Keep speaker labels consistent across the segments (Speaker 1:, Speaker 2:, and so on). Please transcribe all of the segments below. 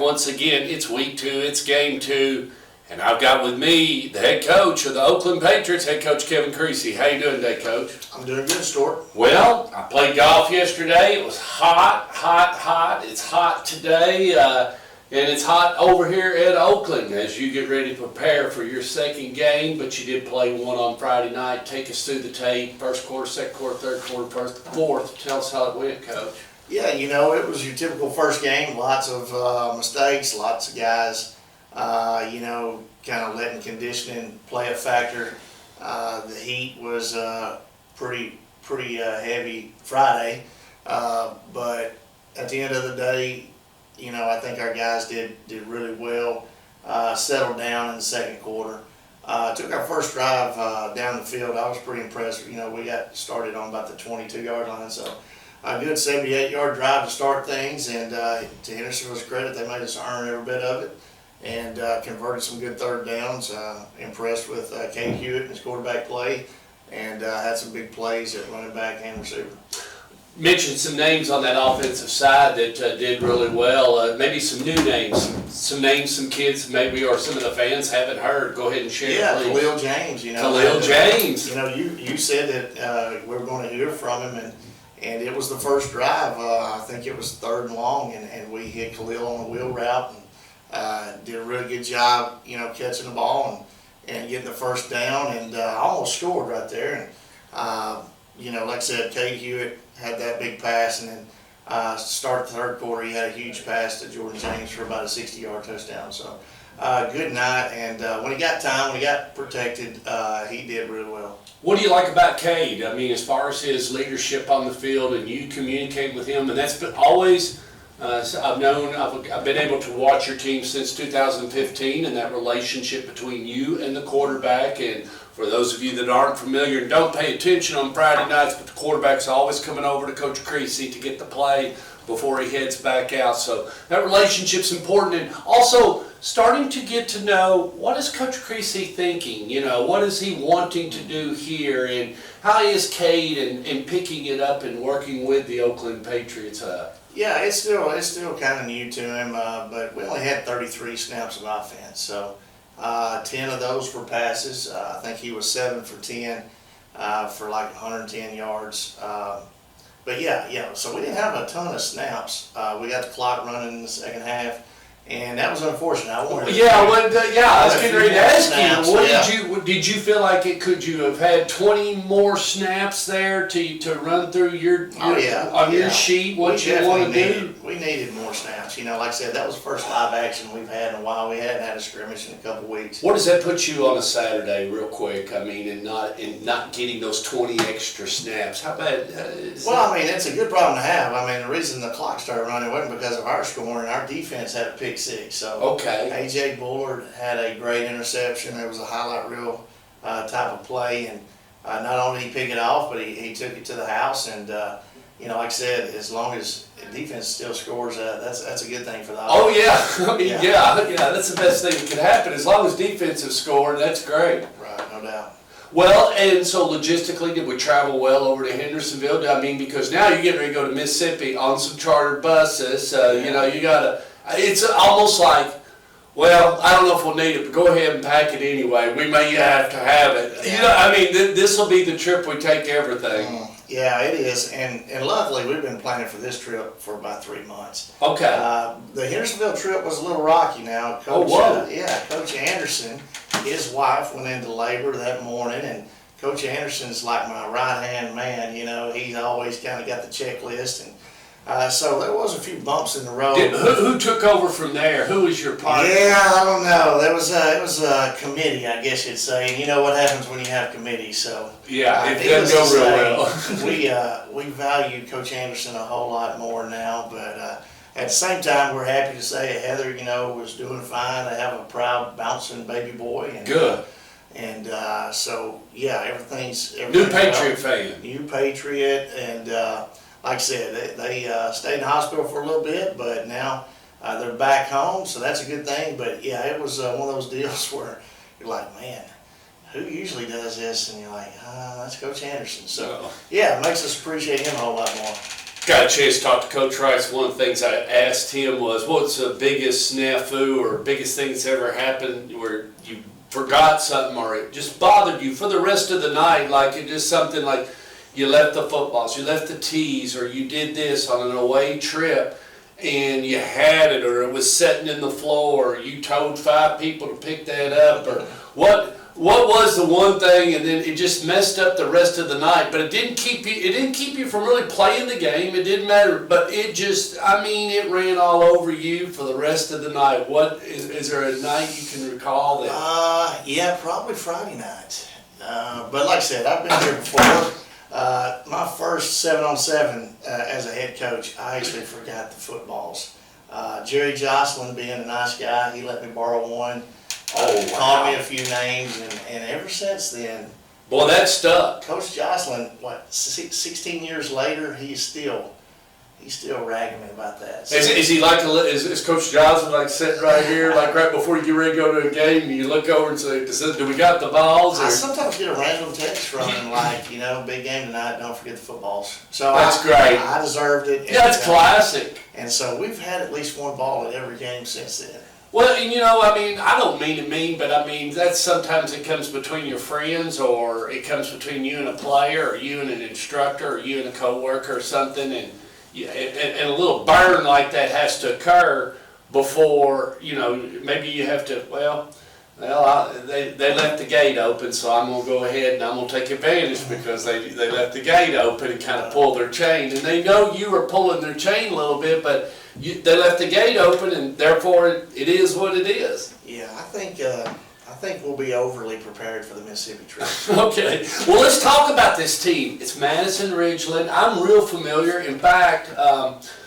Speaker 1: once again. It's week 2, it's game 2, and I've got with me the head coach of the Oakland Patriots, head coach Kevin Creasy. How you doing today, Coach?
Speaker 2: I'm doing good, Stuart.
Speaker 1: Well, I played golf yesterday. It was hot, hot, hot. It's hot today, and it's hot over here at Oakland as you get ready to prepare for your second game, but you did play one on Friday night. Take us through the tape, first quarter, second quarter, third quarter, first, fourth. Tell us how it went, Coach.
Speaker 2: Yeah, it was your typical first game. Lots of mistakes, lots of guys, kind of letting conditioning play a factor. The heat was pretty heavy Friday, but at the end of the day, I think our guys did really well. Settled down in the second quarter. Took our first drive down the field. I was pretty impressed. We got started on about the 22-yard line, so a good 78-yard drive to start things. And to Hendersonville's credit, they made us earn every bit of it and converted some good third downs. Impressed with Cade Hewitt and his quarterback play, and had some big plays at running back and receiver.
Speaker 1: Mentioned some names on that offensive side that did really well. Maybe some new names, some kids maybe, or some of the fans haven't heard. Go ahead and share.
Speaker 2: Yeah,
Speaker 1: please.
Speaker 2: Khalil James.
Speaker 1: Khalil James.
Speaker 2: You said that we were going to hear from him, and it was the first drive. I think it was third and long, and we hit Khalil on the wheel route and did a really good job, catching the ball and getting the first down, and almost scored right there. And like I said, Cade Hewitt had that big pass, and then start the third quarter, he had a huge pass to Jordan James for about a 60-yard touchdown. So good night, and when he got time, when he got protected, he did really well.
Speaker 1: What do you like about Cade? I mean, as far as his leadership on the field, and you communicate with him, and that's been always. I've been able to watch your team since 2015, and that relationship between you and the quarterback. And for those of you that aren't familiar and don't pay attention on Friday nights, but the quarterback's always coming over to Coach Creasy to get the play before he heads back out. So that relationship's important, and also starting to get to know what is Coach Creasy thinking. What is he wanting to do here, and how is Cade and picking it up and working with the Oakland Patriots.
Speaker 2: Yeah, it's still kind of new to him, but we only had 33 snaps of offense, so 10 of those were passes. I think he was 7 for 10 for like 110 yards. But yeah, so we didn't have a ton of snaps. We got the clock running in the second half, and that was unfortunate. I was
Speaker 1: getting ready to ask you. Did you feel like could you have had 20 more snaps there to run through your sheet? What you want to do?
Speaker 2: We needed more snaps. Like I said, that was the first live action we've had in a while. We hadn't had a scrimmage in a couple weeks.
Speaker 1: What does that put you on a Saturday, real quick? I mean, and not getting those 20 extra snaps. How bad?
Speaker 2: It's a good problem to have. The reason the clock started running wasn't because of our scoring. Our defense had a pick 6. So
Speaker 1: okay.
Speaker 2: A.J. Bullard had a great interception. It was a highlight reel type of play, and not only did he pick it off, but he took it to the house. And like I said, as long as the defense still scores, that's a good thing for the offense.
Speaker 1: Oh yeah, yeah, that's the best thing that could happen. As long as defense is scoring, that's great.
Speaker 2: Right, no doubt.
Speaker 1: Well, and so logistically, did we travel well over to Hendersonville? Because now you're getting ready to go to Mississippi on some chartered buses. You gotta. It's almost like, well, I don't know if we'll need it, but go ahead and pack it anyway. We may have to have it.
Speaker 2: Yeah.
Speaker 1: This will be the trip we take everything.
Speaker 2: Yeah, it is, and luckily we've been planning for this trip for about 3 months.
Speaker 1: Okay.
Speaker 2: The Hendersonville trip was a little rocky now. Coach Anderson, his wife went into labor that morning, and Coach Anderson's like my right-hand man. He's always kind of got the checklist, and so there was a few bumps in the road.
Speaker 1: Who took over from there? Who was your partner?
Speaker 2: Yeah, I don't know. It was a committee, I guess you'd say. And you know what happens when you have committees. So
Speaker 1: yeah, it doesn't go real well.
Speaker 2: We value Coach Anderson a whole lot more now, but at the same time, we're happy to say Heather, was doing fine. They have a proud bouncing baby boy. And,
Speaker 1: good.
Speaker 2: So yeah, everything's
Speaker 1: new Patriot fan.
Speaker 2: New Patriot, and like I said, they stayed in the hospital for a little bit, but now they're back home, so that's a good thing. But yeah, it was one of those deals where you're like, man, who usually does this? And you're like, that's Coach Anderson. So yeah, it makes us appreciate him a whole lot more.
Speaker 1: got a chance to talk to Coach Rice. One of the things I asked him was, what's the biggest snafu or biggest thing that's ever happened where you forgot something or it just bothered you for the rest of the night? Like it just something like you left the footballs, you left the tees, or you did this on an away trip and you had it, or it was sitting in the floor, or you told 5 people to pick that up, or what was the one thing, and then it just messed up the rest of the night. But it didn't keep you from really playing the game. It didn't matter, but it just, I mean, it ran all over you for the rest of the night. What is there a night you can recall that?
Speaker 2: Yeah, probably Friday night. But like I said, I've been here before. My first 7-on-7 as a head coach, I actually forgot the footballs. Jerry Jocelyn, being a nice guy, he let me borrow one. Called me a few names, and ever since then,
Speaker 1: Boy, that stuck.
Speaker 2: Coach Jocelyn, 16 years later, he's still ragging me about that. So,
Speaker 1: Is he like is Coach Johnson like sitting right here, like right before you get ready to go to a game, and you look over and say, "Do we got the balls?"
Speaker 2: I sometimes get a random text from him, like, big game tonight, don't forget the footballs. So
Speaker 1: that's great.
Speaker 2: I deserved it.
Speaker 1: Yeah, that's classic.
Speaker 2: And so we've had at least one ball at every game since then.
Speaker 1: Well, and I mean, I don't mean to mean, but I mean, that's sometimes it comes between your friends, or it comes between you and a player, or you and an instructor, or you and a coworker or something, and a little burn like that has to occur before, maybe you have to, they left the gate open, so I'm going to go ahead and I'm going to take advantage because they left the gate open and kind of pull their chain. And they know you are pulling their chain a little bit, but they left the gate open, and therefore it is what it is.
Speaker 2: Yeah, I think we'll be overly prepared for the Mississippi trip.
Speaker 1: Okay, well, let's talk about this team. It's Madison Ridgeland. I'm real familiar. In fact,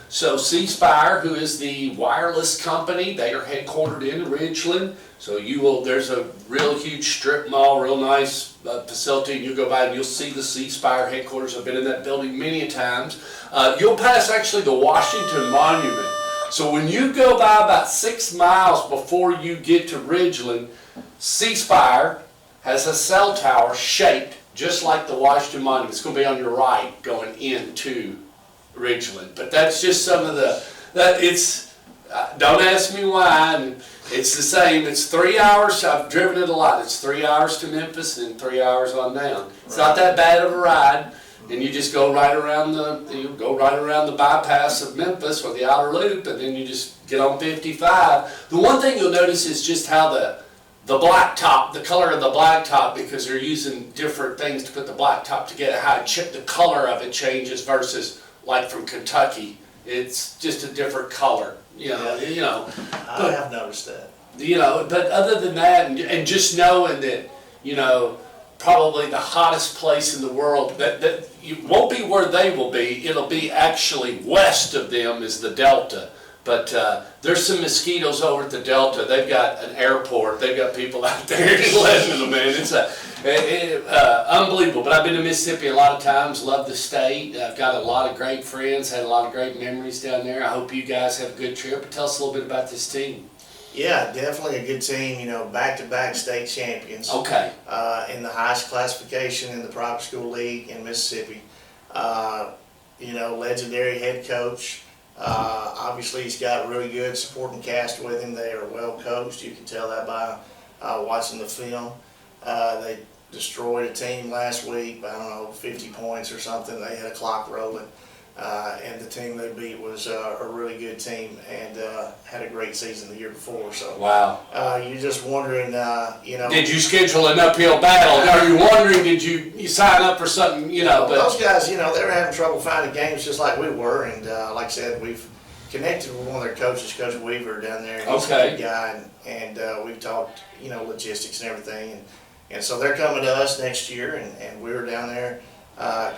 Speaker 1: so C Spire, who is the wireless company, they are headquartered in Ridgeland. So there's a real huge strip mall, real nice facility, and you'll go by and you'll see the C Spire headquarters. I've been in that building many a times. You'll pass actually the Washington Monument. So when you go by about 6 miles before you get to Ridgeland, C Spire has a cell tower shaped just like the Washington Monument. It's going to be on your right going into Ridgeland. But that's just some of don't ask me why. And it's the same. It's 3 hours. I've driven it a lot. It's 3 hours to Memphis and 3 hours on down. It's not that bad of a ride. And you just go right around the bypass of Memphis or the outer loop, and then you just get on 55. The one thing you'll notice is just how the blacktop, the color of the blacktop, because they're using different things to put the blacktop together, how the color of it changes versus like from Kentucky. It's just a different color,
Speaker 2: I have noticed that.
Speaker 1: But other than that, and just knowing that, probably the hottest place in the world, that you won't be where they will be. It'll be actually west of them is the Delta. But there's some mosquitoes over at the Delta. They've got an airport. They've got people out there letting them in. It's unbelievable. But I've been to Mississippi a lot of times. Love the state. I've got a lot of great friends. Had a lot of great memories down there. I hope you guys have a good trip. But tell us a little bit about this team.
Speaker 2: Yeah, definitely a good team. Back-to-back state champions.
Speaker 1: Okay.
Speaker 2: In the highest classification in the private school league in Mississippi. Legendary head coach. Obviously, he's got a really good supporting cast with him. They are well coached. You can tell that by watching the film. They destroyed a team last week by, 50 points or something. They had a clock rolling. And the team they beat was a really good team and had a great season the year before. So
Speaker 1: wow.
Speaker 2: You're just wondering,
Speaker 1: Did you schedule an uphill battle? Are you wondering, did you sign up for something, But
Speaker 2: those guys, they were having trouble finding games just like we were. And like I said, we've connected with one of their coaches, Coach Weaver, down there. He's a good guy, and we've talked, logistics and everything. And so they're coming to us next year, and we were down there.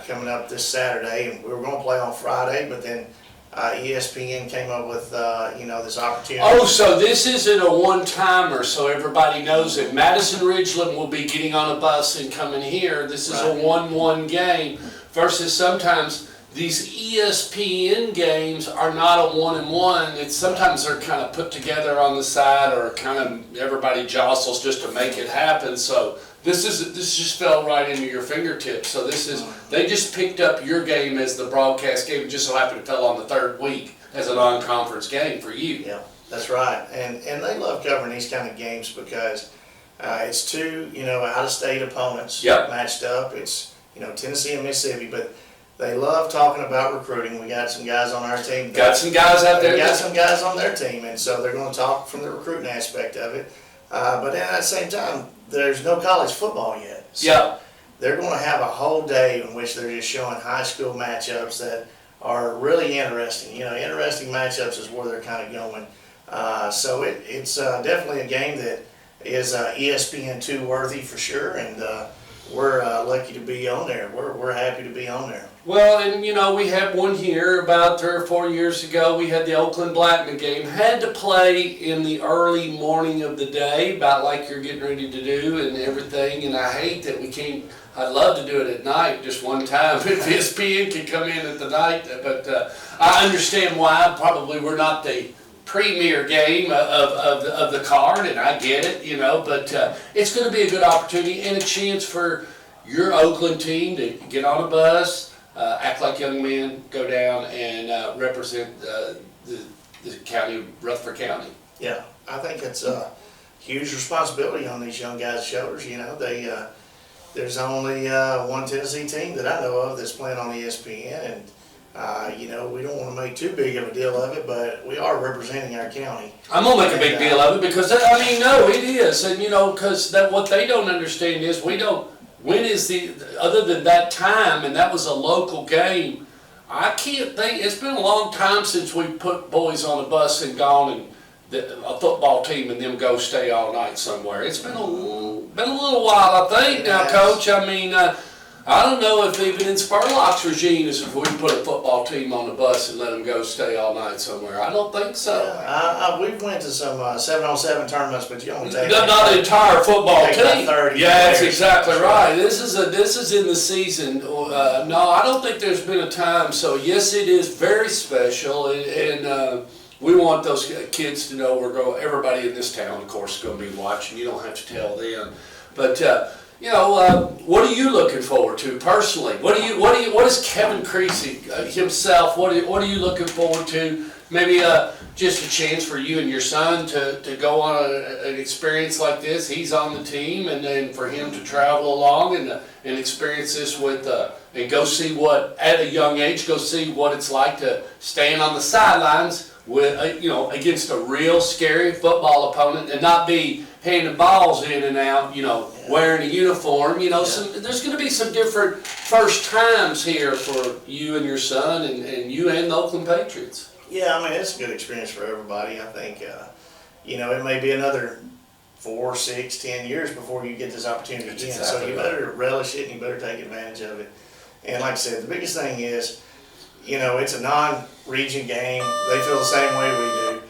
Speaker 2: Coming up this Saturday, and we were going to play on Friday, but then ESPN came up with this opportunity.
Speaker 1: Oh, so this isn't a one-timer, so everybody knows it. Madison Ridgeland will be getting on a bus and coming here. This is a 1-1 game versus sometimes these ESPN games are not a one-and-one. It's sometimes they're kind of put together on the side, or kind of everybody jostles just to make it happen. So this just fell right into your fingertips. So they just picked up your game as the broadcast game. It just so happened it fell on the third week as a non-conference game for you.
Speaker 2: Yeah, that's right. And they love covering these kind of games because it's two, out-of-state opponents matched up. It's, Tennessee and Mississippi, but they love talking about recruiting. We got some guys on our team.
Speaker 1: Got some guys out there.
Speaker 2: Got some guys on their team, and so they're going to talk from the recruiting aspect of it. But then at the same time, there's no college football yet. So they're going to have a whole day in which they're just showing high school matchups that are really interesting. Interesting matchups is where they're kind of going. So it's definitely a game that is ESPN2 worthy for sure, and we're lucky to be on there. We're happy to be on there.
Speaker 1: Well, and we had one here about 3 or 4 years ago. We had the Oakland Blackman game. Had to play in the early morning of the day, about like you're getting ready to do and everything. And I hate that we can't. I'd love to do it at night, just one time. If ESPN can come in at the night, but I understand why. Probably we're not the premier game of the card, and I get it, but it's going to be a good opportunity and a chance for your Oakland team to get on a bus, act like young men, go down and represent the county, Rutherford County.
Speaker 2: Yeah, I think it's a huge responsibility on these young guys' shoulders. There's only one Tennessee team that I know of that's playing on ESPN, and we don't want to make too big of a deal of it, but we are representing our county.
Speaker 1: I'm gonna make a big deal of it because no, it is, and because what they don't understand is when is other than that time, and that was a local game. I can't think. It's been a long time since we put boys on a bus and gone and a football team and them go stay all night somewhere. It's been a little while, I think. Now, Coach, I don't know if even in Spurlock's regime is if we put a football team on the bus and let them go stay all night somewhere. I don't think so.
Speaker 2: We've went to some 7-on-7 tournaments, but you only take
Speaker 1: not the entire football team.
Speaker 2: 30
Speaker 1: yeah, that's exactly right. This is in the season. No, I don't think there's been a time. So yes, it is very special, and we want those kids to know everybody in this town, of course, is going to be watching. You don't have to tell them, but. What are you looking forward to personally? What is Kevin Creasy himself? What are you looking forward to? Maybe just a chance for you and your son to go on an experience like this. He's on the team, and then for him to travel along and experience this and go see at a young age, go see what it's like to stand on the sidelines with against a real scary football opponent and not be handing balls in and out, wearing a uniform. There's going to be some different first times here for you and your son and you and the Oakland Patriots.
Speaker 2: Yeah, it's a good experience for everybody. I think, it may be another 4, 6, 10 years before you get this opportunity again. Exactly so you better relish it and you better take advantage of it. And like I said, the biggest thing is, it's a non-region game. They feel the same way we do.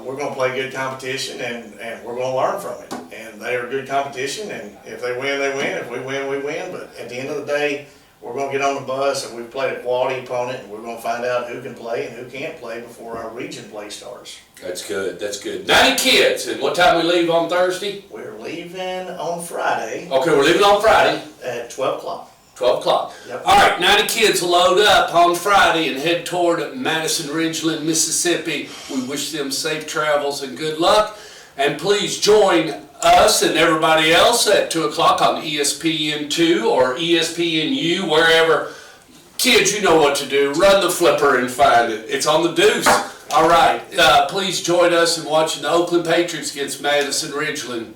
Speaker 2: We're going to play good competition, and we're going to learn from it. And they are good competition, and if they win, they win. If we win, we win. But at the end of the day, we're going to get on the bus, and we've played a quality opponent, and we're going to find out who can play and who can't play before our region play starts.
Speaker 1: That's good. That's good. 90 kids. And what time we leave on Thursday?
Speaker 2: We're leaving on Friday.
Speaker 1: Okay, we're leaving on Friday.
Speaker 2: At 12 o'clock.
Speaker 1: 12 o'clock.
Speaker 2: Yep.
Speaker 1: All right, 90 kids load up on Friday and head toward Madison Ridgeland, Mississippi. We wish them safe travels and good luck. And please join us and everybody else at 2 o'clock on ESPN2 or ESPNU, wherever. Kids, you know what to do. Run the flipper and find it. It's on the deuce. All right, please join us in watching the Oakland Patriots against Madison Ridgeland.